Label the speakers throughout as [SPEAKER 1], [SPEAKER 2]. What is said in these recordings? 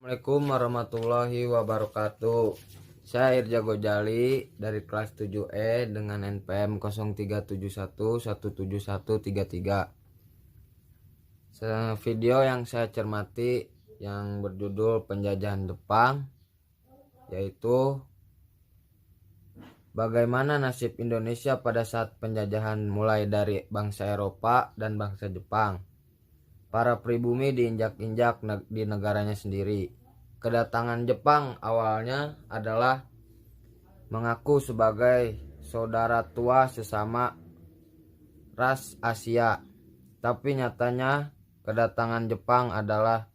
[SPEAKER 1] Assalamualaikum warahmatullahi wabarakatuh. Saya Irja Gojali dari kelas 7E dengan NPM 0371171133. Video yang saya cermati yang berjudul Penjajahan Jepang, yaitu bagaimana nasib Indonesia pada saat penjajahan mulai dari bangsa Eropa dan bangsa Jepang. Para pribumi diinjak-injak di negaranya sendiri. Kedatangan Jepang awalnya adalah mengaku sebagai saudara tua sesama ras Asia. Tapi nyatanya kedatangan Jepang adalah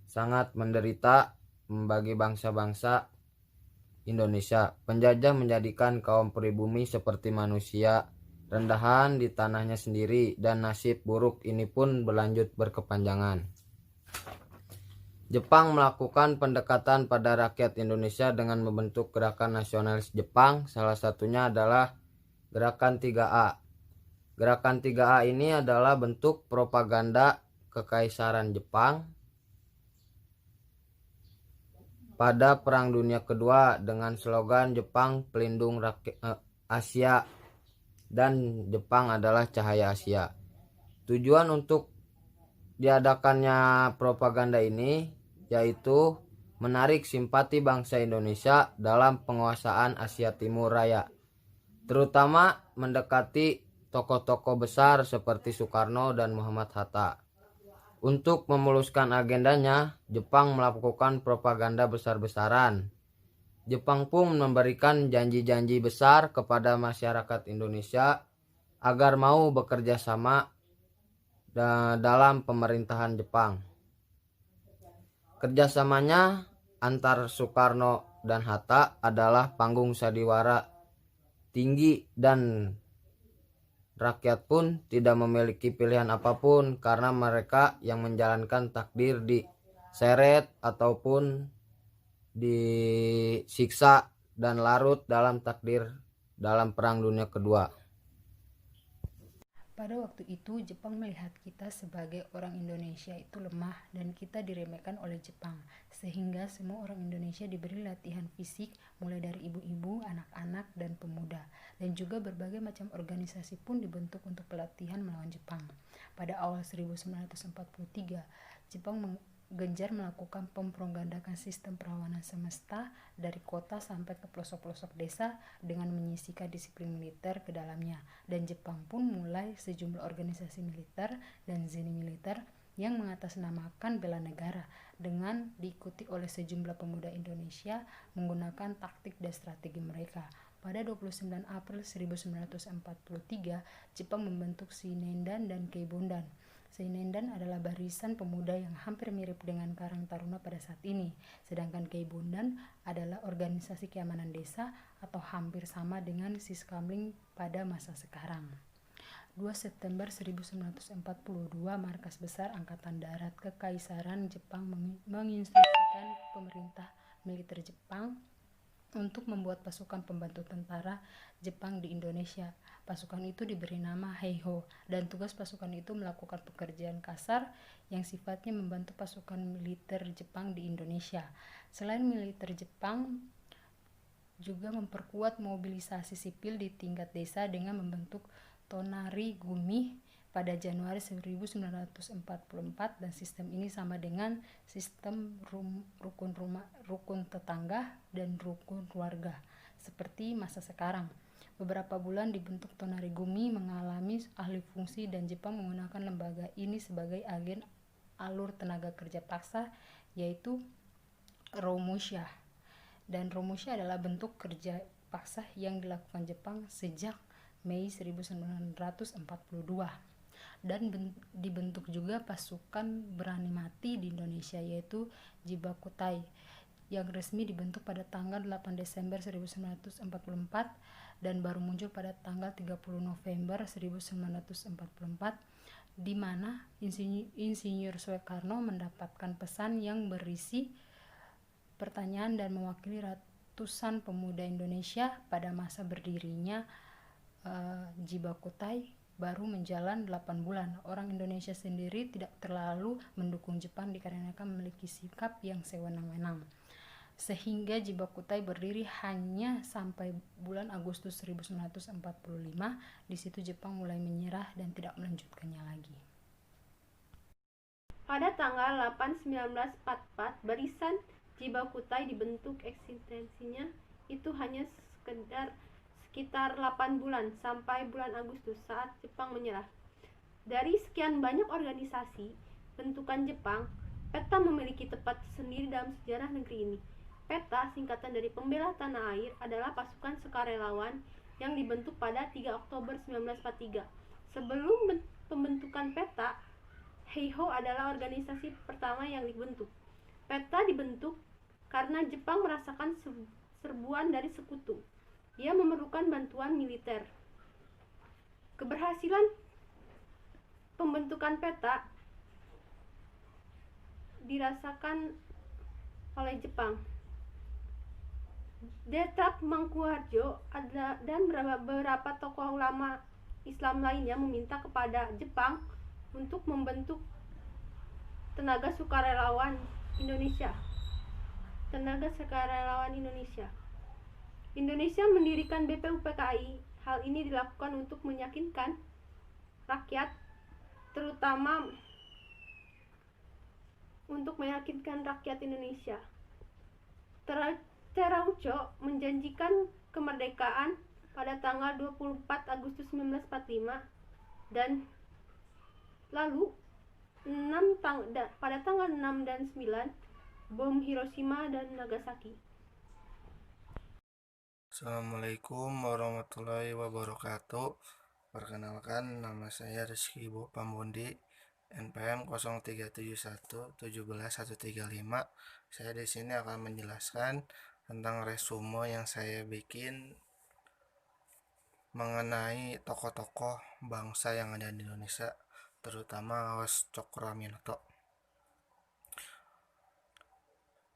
[SPEAKER 1] sangat menderita bagi bangsa-bangsa Indonesia. Penjajah menjadikan kaum pribumi seperti manusia rendahan di tanahnya sendiri, dan nasib buruk ini pun berlanjut berkepanjangan. Jepang melakukan pendekatan pada rakyat Indonesia dengan membentuk gerakan nasionalis Jepang. Salah satunya adalah Gerakan 3A. Gerakan 3A ini adalah bentuk propaganda kekaisaran Jepang pada Perang Dunia Kedua dengan slogan Jepang pelindung rakyat Asia dan Jepang adalah cahaya Asia. Tujuan untuk diadakannya propaganda ini yaitu menarik simpati bangsa Indonesia dalam penguasaan Asia Timur Raya, terutama mendekati tokoh-tokoh besar seperti Soekarno dan Muhammad Hatta. Untuk memuluskan agendanya, Jepang melakukan propaganda besar-besaran. Jepang pun memberikan janji-janji besar kepada masyarakat Indonesia agar mau bekerja sama dalam pemerintahan Jepang. Kerjasamanya antar Soekarno dan Hatta adalah panggung sandiwara tinggi, dan rakyat pun tidak memiliki pilihan apapun karena mereka yang menjalankan takdir diseret ataupun disiksa dan larut dalam takdir dalam Perang Dunia Kedua.
[SPEAKER 2] Pada waktu itu, Jepang melihat kita sebagai orang Indonesia itu lemah dan kita diremehkan oleh Jepang, sehingga semua orang Indonesia diberi latihan fisik mulai dari ibu-ibu, anak-anak, dan pemuda, dan juga berbagai macam organisasi pun dibentuk untuk pelatihan melawan Jepang. Pada awal 1943, Jepang gencar melakukan mempropagandakan sistem perlawanan semesta dari kota sampai ke pelosok-pelosok desa dengan menyisihkan disiplin militer ke dalamnya, dan Jepang pun mulai sejumlah organisasi militer dan zeni militer yang mengatasnamakan bela negara dengan diikuti oleh sejumlah pemuda Indonesia menggunakan taktik dan strategi mereka. Pada 29 April 1943, Jepang membentuk Shinendan dan Keibundan. Shinendan adalah barisan pemuda yang hampir mirip dengan Karang Taruna pada saat ini, sedangkan Keibundan adalah organisasi keamanan desa atau hampir sama dengan Siskamling pada masa sekarang. 2 September 1942, Markas Besar Angkatan Darat Kekaisaran Jepang menginstruksikan pemerintah militer Jepang untuk membuat pasukan pembantu tentara Jepang di Indonesia. Pasukan itu diberi nama Heiho, dan tugas pasukan itu melakukan pekerjaan kasar yang sifatnya membantu pasukan militer Jepang di Indonesia. Selain militer Jepang juga memperkuat mobilisasi sipil di tingkat desa dengan membentuk Tonari Gumi pada Januari 1944, dan sistem ini sama dengan sistem rukun tetangga dan rukun keluarga seperti masa sekarang. Beberapa bulan dibentuk Tonari Gumi mengalami alih fungsi, dan Jepang menggunakan lembaga ini sebagai agen alur tenaga kerja paksa, yaitu Romusha. Dan Romusha adalah bentuk kerja paksa yang dilakukan Jepang sejak Mei 1942. Dan dibentuk juga pasukan berani mati di Indonesia, yaitu Jibakutai, yang resmi dibentuk pada tanggal 8 Desember 1944 dan baru muncul pada tanggal 30 November 1944, di mana Insinyur Soekarno mendapatkan pesan yang berisi pertanyaan dan mewakili ratusan pemuda Indonesia pada masa berdirinya Jibakutai baru menjalan 8 bulan. Orang Indonesia sendiri tidak terlalu mendukung Jepang dikarenakan memiliki sikap yang sewenang-wenang. Sehingga Jibakutai berdiri hanya sampai bulan Agustus 1945. Di situ Jepang mulai menyerah dan tidak melanjutkannya lagi.
[SPEAKER 3] Pada tanggal 8/1944, barisan Jibakutai dibentuk. Eksistensinya itu hanya sekitar 8 bulan sampai bulan Agustus saat Jepang menyerah. Dari sekian banyak organisasi bentukan Jepang, PETA memiliki tempat sendiri dalam sejarah negeri ini. PETA, singkatan dari Pembela Tanah Air, adalah pasukan sukarelawan yang dibentuk pada 3 Oktober 1943. Sebelum pembentukan PETA, Heiho adalah organisasi pertama yang dibentuk. PETA dibentuk karena Jepang merasakan serbuan dari sekutu. Ia memerlukan bantuan militer. Keberhasilan pembentukan PETA dirasakan oleh Jepang. Detap Mangkuharjo dan beberapa tokoh ulama Islam lainnya meminta kepada Jepang untuk membentuk tenaga sukarelawan Indonesia. Indonesia mendirikan BPUPKI. Hal ini dilakukan untuk meyakinkan rakyat, terutama untuk meyakinkan rakyat Indonesia. Terauco menjanjikan kemerdekaan pada tanggal 24 Agustus 1945 dan lalu pada tanggal 6 dan 9 bom Hiroshima dan Nagasaki.
[SPEAKER 4] Assalamualaikum warahmatullahi wabarakatuh. Perkenalkan, nama saya Rizky Ibu Pambundi, NPM 0371 Saya di sini akan menjelaskan tentang resume yang saya bikin mengenai tokoh-tokoh bangsa yang ada di Indonesia, terutama Tos Cokroaminoto.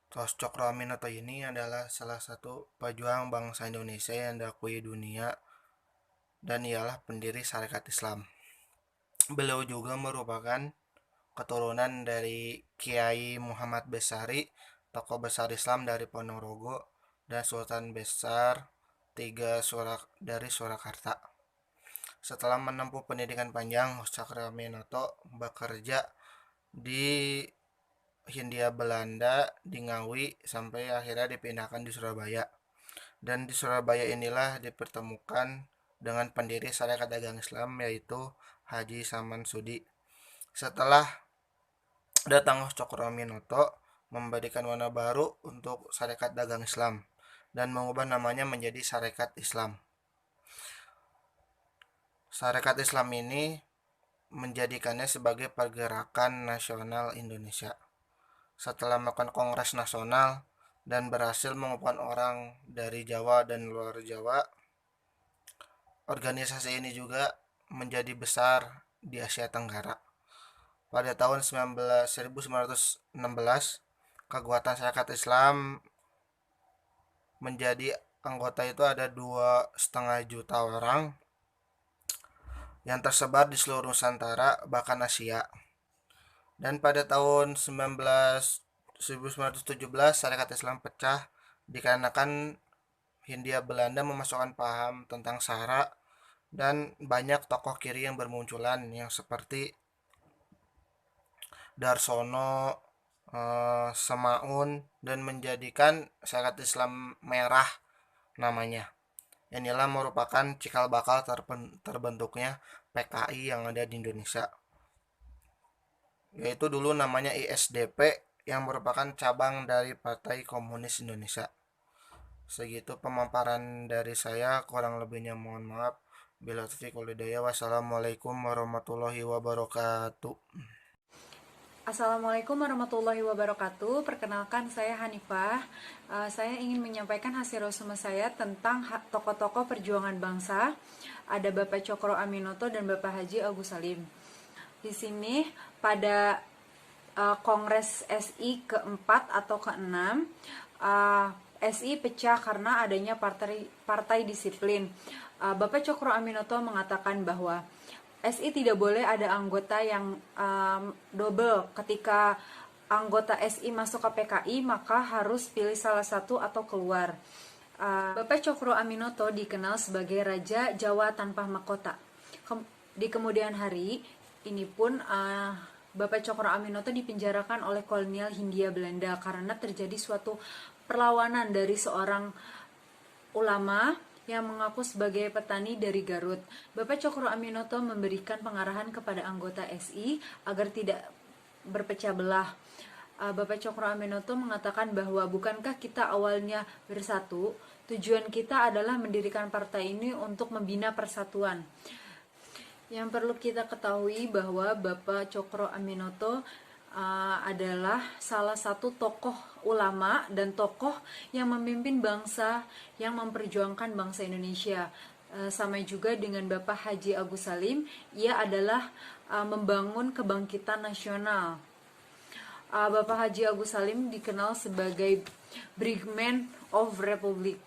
[SPEAKER 4] Tos Cokroaminoto ini adalah salah satu pejuang bangsa Indonesia yang diakui dunia dan ialah pendiri Syarikat Islam. Beliau juga merupakan keturunan dari Kiai Muhammad Besari, tokoh besar Islam dari Ponorogo, dan Sultan Besar dari Surakarta. Setelah menempuh pendidikan panjang, Cokroaminoto bekerja di Hindia Belanda di Ngawi sampai akhirnya dipindahkan di Surabaya. Dan di Surabaya inilah dipertemukan dengan pendiri Syarikat Dagang Islam, yaitu Haji Saman Sudi. Setelah datang Cokroaminoto memberikan warna baru untuk Syarikat Dagang Islam dan mengubah namanya menjadi Syarikat Islam. Syarikat Islam ini menjadikannya sebagai pergerakan nasional Indonesia. Setelah melakukan kongres nasional dan berhasil mengumpulkan orang dari Jawa dan luar Jawa, organisasi ini juga menjadi besar di Asia Tenggara. Pada tahun 1916, kekuatan Syarikat Islam menjadi anggota itu ada 2,5 juta orang yang tersebar di seluruh Nusantara bahkan Asia. Dan pada tahun 1917 Syarikat Islam pecah dikarenakan Hindia Belanda memasukkan paham tentang Sara dan banyak tokoh kiri yang bermunculan yang seperti Darsono, Semaun, dan menjadikan Syarikat Islam Merah namanya. Inilah merupakan cikal bakal terbentuknya PKI yang ada di Indonesia, yaitu dulu namanya ISDP yang merupakan cabang dari Partai Komunis Indonesia. Segitu pemaparan dari saya, kurang lebihnya mohon maaf. Bila taufiq wal hidayah. Wassalamualaikum warahmatullahi wabarakatuh.
[SPEAKER 5] Assalamualaikum warahmatullahi wabarakatuh. Perkenalkan, saya Hanifah. Saya ingin menyampaikan hasil resume saya tentang tokoh-tokoh perjuangan bangsa. Ada Bapak Cokroaminoto dan Bapak Haji Agus Salim. Di sini pada Kongres SI keempat atau keenam, SI pecah karena adanya partai disiplin. Bapak Cokroaminoto mengatakan bahwa SI tidak boleh ada anggota yang double. Ketika anggota SI masuk ke PKI, maka harus pilih salah satu atau keluar. Bapak Cokro Aminoto dikenal sebagai Raja Jawa tanpa mahkota. Di kemudian hari, ini pun Bapak Cokro Aminoto dipenjarakan oleh kolonial Hindia Belanda karena terjadi suatu perlawanan dari seorang ulama yang mengaku sebagai petani dari Garut. Bapak Cokro Aminoto memberikan pengarahan kepada anggota SI agar tidak berpecah belah. Bapak Cokro Aminoto mengatakan bahwa bukankah kita awalnya bersatu, tujuan kita adalah mendirikan partai ini untuk membina persatuan. Yang perlu kita ketahui bahwa Bapak Cokro Aminoto adalah salah satu tokoh ulama dan tokoh yang memimpin bangsa, yang memperjuangkan bangsa Indonesia. Sama juga dengan Bapak Haji Agus Salim, ia adalah membangun kebangkitan nasional. Bapak Haji Agus Salim dikenal sebagai Brigman of Republic.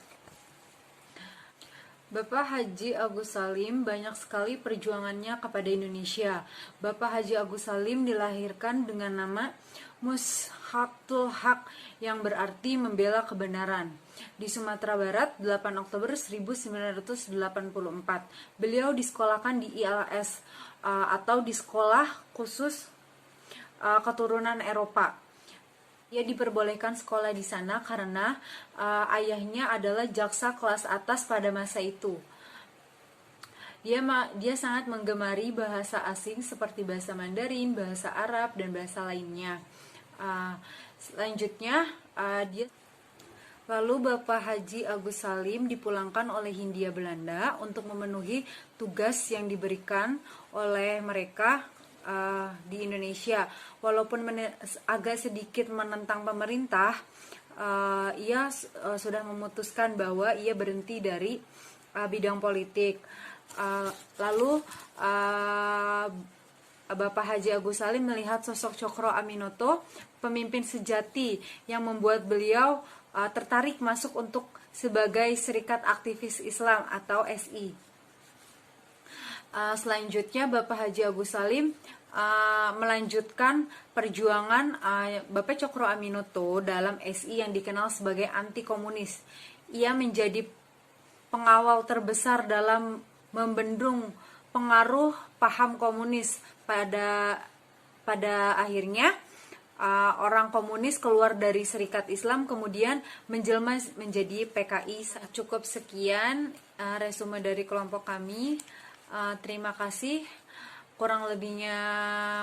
[SPEAKER 5] Bapak Haji Agus Salim banyak sekali perjuangannya kepada Indonesia. Bapak Haji Agus Salim dilahirkan dengan nama Mushaqul Haq yang berarti membela kebenaran. Di Sumatera Barat, 8 Oktober 1984. Beliau disekolahkan di ILS atau di Sekolah Khusus Keturunan Eropa. Ia diperbolehkan sekolah di sana karena ayahnya adalah jaksa kelas atas pada masa itu. Dia sangat menggemari bahasa asing seperti bahasa Mandarin, bahasa Arab, dan bahasa lainnya. Selanjutnya, lalu Bapak Haji Agus Salim dipulangkan oleh Hindia Belanda untuk memenuhi tugas yang diberikan oleh mereka di Indonesia. Walaupun agak sedikit menentang pemerintah, ia sudah memutuskan bahwa ia berhenti dari bidang politik. Lalu Bapak Haji Agus Salim melihat sosok Cokro Aminoto, pemimpin sejati yang membuat beliau tertarik masuk untuk sebagai Serikat Aktivis Islam atau SI. Selanjutnya Bapak Haji Agus Salim melanjutkan perjuangan Bapak Cokro Aminoto dalam SI yang dikenal sebagai anti komunis. Ia menjadi pengawal terbesar dalam membendung pengaruh paham komunis. Pada akhirnya orang komunis keluar dari Serikat Islam kemudian menjelma menjadi PKI. Cukup sekian resume dari kelompok kami. Terima kasih. Kurang lebihnya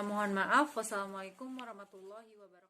[SPEAKER 5] mohon maaf. Wassalamualaikum warahmatullahi wabarakatuh.